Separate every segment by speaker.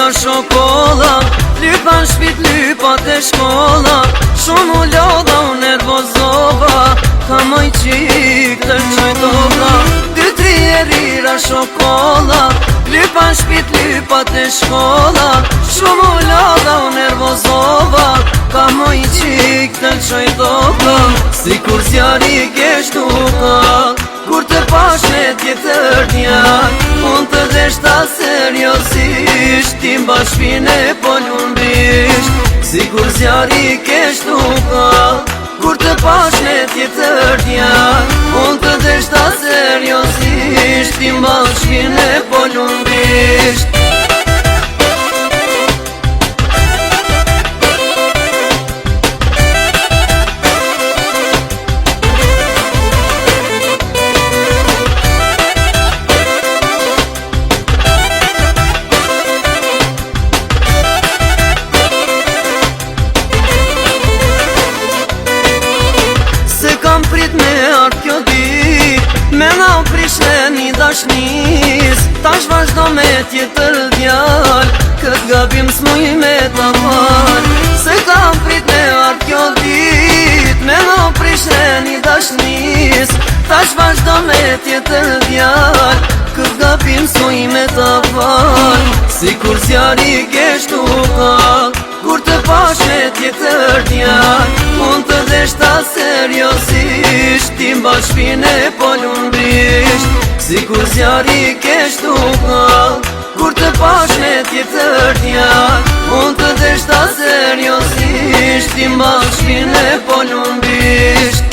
Speaker 1: lira shokolla, lypan shpit lypat e shkolla, shumë u lodha u nervozova, ka moj qik të qoj dobra. 2-3 lira shokolla, lypan shpit lypat e shkolla, shumë u lodha u nervozova, ka moj qik të qoj dobra. Si kur zjari keshtu ka, kur të pash me tjetër njak, unë të deshta seriosisht, ti mba shpine po lumbisht. Si kur zjari keshtu ka, kur të pash me tjetër njak, unë të deshta seriosisht, ti mba shpine po lumbisht. Me nga u prishne një dashnis, tash vazhdo me tjetër djall, kët gabim s'muj me ta fal. Se kam prit me art kjo dit, me nga u prishne një dashnis, tash vazhdo me tjetër djall, kët gabim s'muj me ta fal. Si kur zjari keshtu ka, kur të pash me tjetër djall, unë të deshta seriosisht, ti mba shpine po lumbisht. Si kur zjari keshtu ka, kur të pash me tjetër djall, unë të deshta seriosisht, ti mba shpine po lumbisht.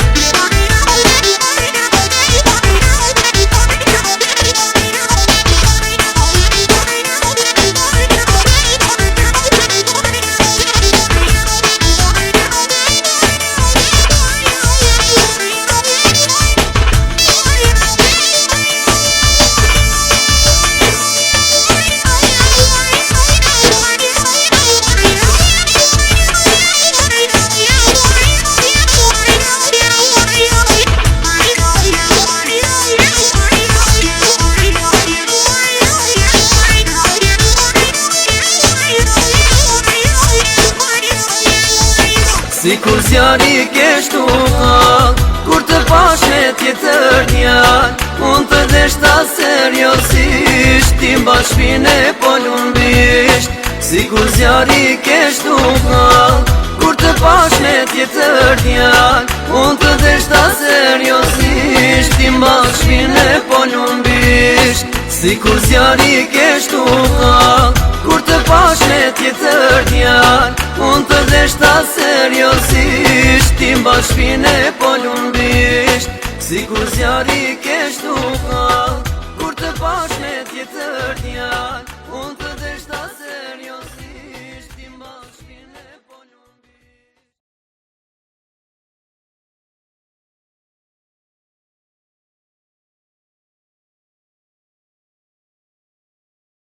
Speaker 1: Si kur zjari keshtu ka, kur të pash me tjetër djall, unë të deshta seriosisht, ti mba shpine po lumbisht. Si kur zjari keshtu ka, kur të pash me tjetër djall, unë të deshta seriosisht, ti mba shpine po lumbisht. Si kur zjari keshtu ka, kur të pash me tjetër djall, unë të deshta seriosisht, ti mba shpine po lumbisht. Si kur zjari keshtu ka, kur të pash me tjetër